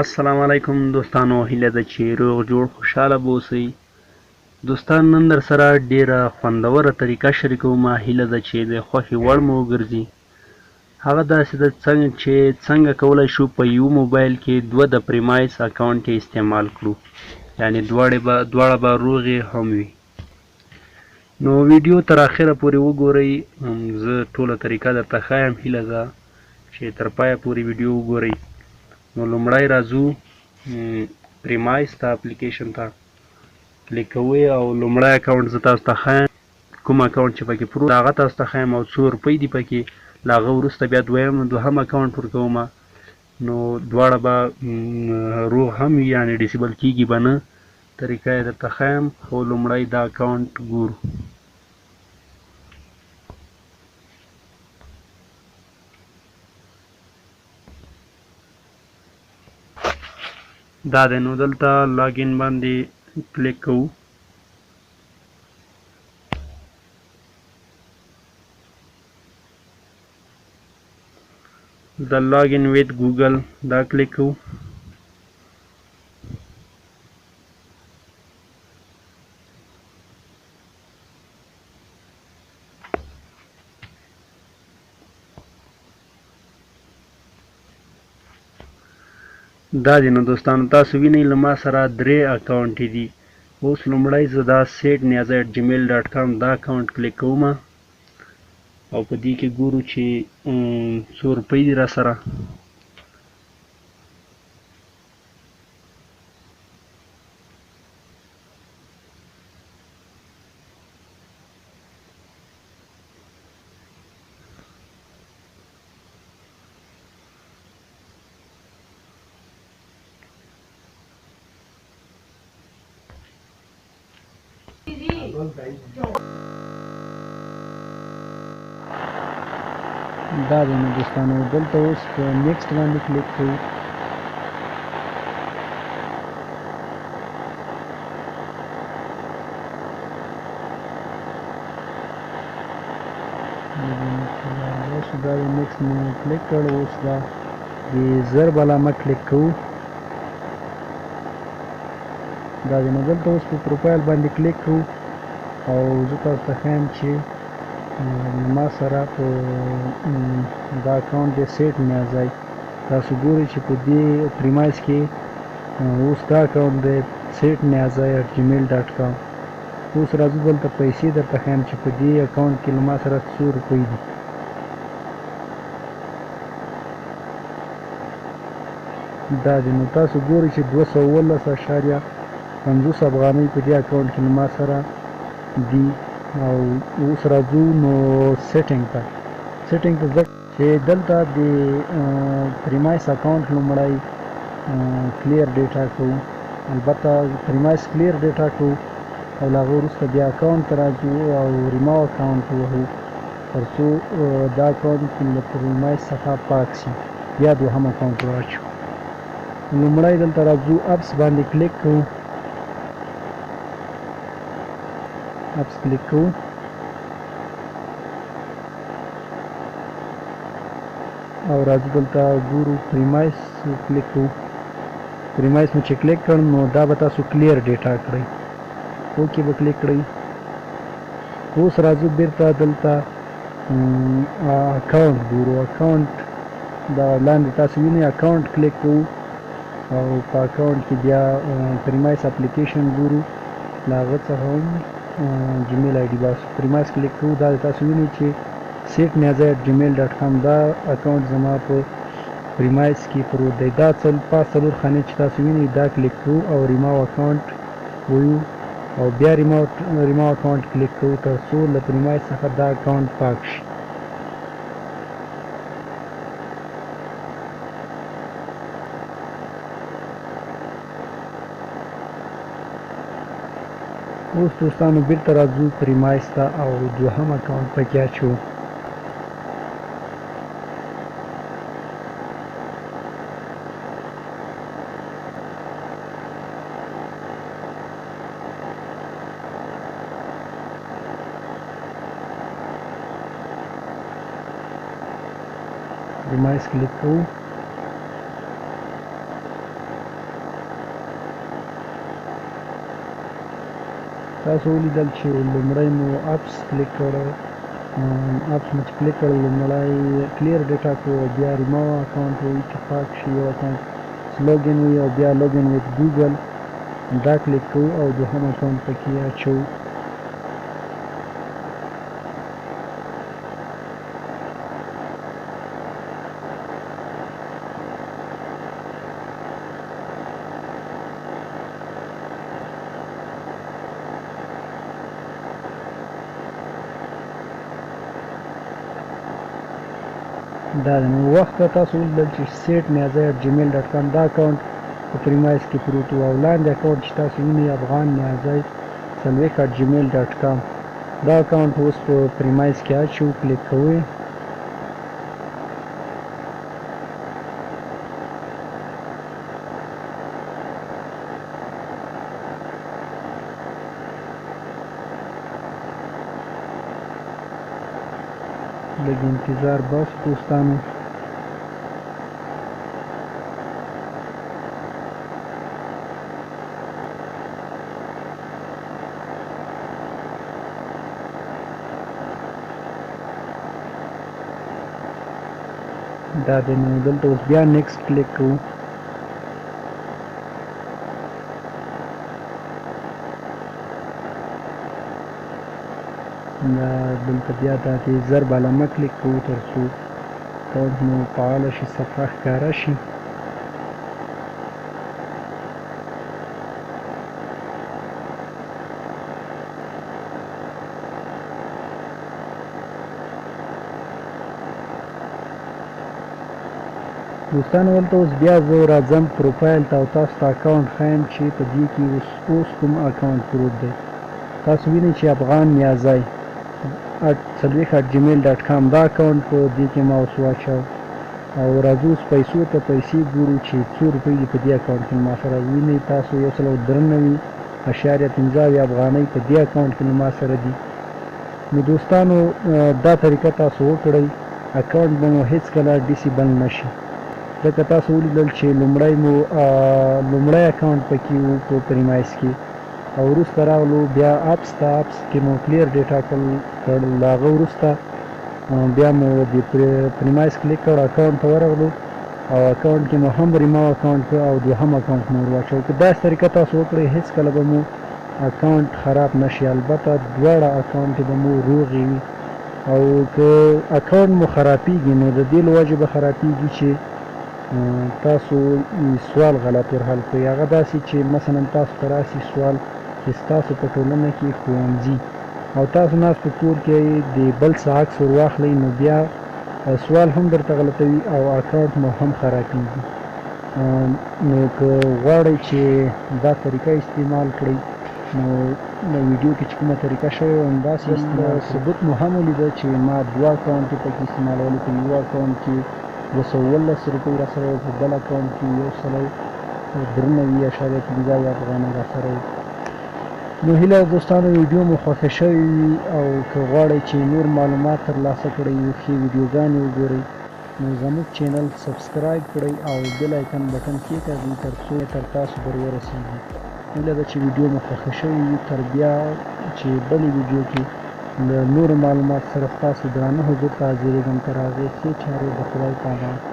السلام علیکم دوستانو، هیله ده چې روغ جوړ خوشحاله به اوسئ. دوستان، نن در سره ډیره خوندوره طریقه شریکوم. هیله ده چې د خوښې وړ مو وګرځي. هغه داسې ده څنګه کولی شو په یو موبایل کې دوه د پریمایس اکاونټ استعمال کړو، یعنی دواړه به روغې هم وي. نو ویډیو تر اخره پورې وګورئ. زه ټوله طریقه درته ښایم. هیله ده چې تر پایه پورې ویډیو وګورئ. نو لومړی راځو پریمایس ته، اپلیکیشن ته کلیک کوئ او لومړی اکاونټ زه تاسو ته ښایم. کوم اکاونټ چې پکې پروت هغه تاسو ته ښایم او څو روپۍ دي پکې. له هغه وروسته بیا دوهم اکاونټ ورکوم. نو دواړه به روغ هم وي، یعنې ډیسیبل کېږي به نه. طریقه یې درته ښایم، خو لومړی دا اکاونټ ګورو. دا دی، نو دلته لاګین باندې کلیک کوو. د لاګین ویت ګوګل دا کلیک کوو. دا دی، نو دوستانو تاسو وینئ له ما سره 3 اکاونټ دي. اوس لومړی زه دا setniaza@gmail.com دا اکاونټ کلیک کوم او په دې کې ګورو چې څو روپۍ دي را سره. دا دی، نو دوستانو دلته اوس په نیکسټ باندې کلیک کوو. دا دی نیکسټ مو کلیک کړ. اوس دا د ضرب علامه کلیک کوو. دا دی، نو دلته اوس په پروفایل باندې کلیک کوو او زه تاسو ته ښایم چې ما سره په دا اکاونټ دی setniaza. تاسو ګورئ چې په دې پریمایس کې اوس دا اکاونټ دی setniaza@gmail.com. اوس راځو دلته پیسې درته ښایم چې په دې اکاونټ کې له ما سره څو روپۍ دي. دا دی، نو تاسو ګورئ چې 217.50 افغانۍ په دې اکاونټ کې له ما سره دي. او اوس راځو نو سیټینګ ته چې دلته د پریمایس اکاونټ لومړی کلیر ډیټا کوو. البته پریمایس کلیر ډیټا کوو او له هغه وروسته بیا اکاونټ ته راځو او ریمو اکاونټ ووهو تر څو دا اکاونټ له پریمایس څخه پاک شي. بیا دوهم اکاونټ واچو. لومړی دلته راځو اپس باندې کلیک کوو. اپس کلیک کوو او راځو دلته ګورو پریمایس کلیک کوو. پریمایس مو چې کلیک کړم نو دا به تاسو کلیر ډیټا کړئ. اوکې به کلیک کړئ. اوس راځو بیرته دلته اکاونټ ګورو. اکاونټ دا لاندې تاسو وینئ اکاونټ کلیک کوو او په اکاونټ کې بیا پریمایس اپلیکیشن ګورو. له هغه څخه هم جیمیل آی ډي باسو. پریمایس کلیک کوو. دا تاسو وینئ چې setniaza@gmail.com دا اکاونټ زما په پریمایس کې پروت دی. دا څلور خانې چې تاسو وینئ دا کلیک کوو او ریمو اکاونټ ویو او بیا ریمو اکاونټ کلیک کوو تر څو له پریمایس څخه دا اکاونټ پاک شي. اوس دوستانو بیرته راځو پریمایس ته او دوهم اکاونټ پکې اچوو. پریمایس کلیک کوو تاسو ولیدل چې لومړی مو اپس کلیک کړ، اپس مو چې کلیک کړ لومړی کلیر ډیټا کو، بیا ریموو اکاونټ وایي چې پاک شي یو اکاونټ، لوګین وي او بیا لوګین ویت ګوګل دا کلیک کوو او دوهم اکاونټ پکې اچوو. دا د نو وخت تاسو ولیدل چې سیټ نیازی @gmail.com دا اکاونټ په پریمایز کې پروت و او لاندې اکاونټ چې تاسو وینئ افغان نیازی 40@gmail.com دا اکاونټ اوس په پریمایز کې اچو، کلیک کوئ. لږ انتظار باسو دوستانو. دا دی نو دلته اوس بیا نیکسټ کلیک کوو. دلته بیا دا د ضرب علامه کلیک کوو تر څو اکاونټ مو فعاله شي، صفحه ښکاره شي. دوستانو دلته اوس بیا زه راځم پروفایل ته او تاسو ته اکاونټ ښیم چې په دې کې اوس کوم اکاونټ پروت دی. تاسو وینئ چې افغان نیازی 40@gmail.com دا اکاونټ په دې کې ما اوس واچو او راځو اوس پیسو ته پیسې ګورو چې څو روپۍ دي په دې اکاونټ کې ما سره. وینئ تاسو 193.15 افغانۍ په دې اکاونټ کې ما سره دي. نو دوستانو دا طریقه تاسو وکړئ، اکاونټ به مو هیڅکله ډیسیبل نشي. ځکه تاسو ولیدل چې لومړی اکاونټ پکې و په پریمایز کې او وروسته راغلو بیا اپس ته، اپس کې مو کلیر ډیټا کړ، له هغه وروسته بیا مو د پریمایز کلیک کړ، اکاونټ ته ورغلو او اکاونټ کې مو هم ریموو اکاونټ کړ او دوهم اکاونټ مو ور واچو. که داسې طریقه تاسو وکړئ هیڅکله به مو اکاونټ خراب نشي، البته دواړه اکاونټ به مو روغې وي. او که اکاونټ مو خرابېږي نو د دې له وجې به خرابېږي چې تاسو سوال غلط ورحل کړئ. هغه داسې چې مثلا تاسو ته راسي سوال چې ستاسو په ټولنه کې ښوونځي او تاسو ناست په کور کې د بل څه عکس ور واخلئ نو بیا سوال هم درته غلطوي او اکاونټ مو هم خرابېږي. نو که غواړئ چې دا طریقه استعمال کړئ نو ویډیو کې چې کومه طریقه شوې وه همداسې ثبوت مو هم ولیده چې ما 2 اکاونټ پکې استعمالولي. په یو اکاونټ کې 217 روپۍ را سره په بل اکاونټ کې 193.15 افغانۍ را سره. نو هیله دوستانو ویډیو مو خوښه شوې وي او که غواړئ چې نور معلومات ترلاسه کړئ ښې ویډیوګانې وګورئ نو زموږ چینل سبسکرایب کړئ او بیل آیکن بټن کېکاږئ تر څو تر تاسو پورې ورسیږي. هیله ده چې ویډیو مو خوښه شوې وي. تر بیا چې بلې ویډیو کې له نورو معلومات سره ستاسو درانه حضور ته حاضرېږم. تر هغې ښې چارې د خدای په امان.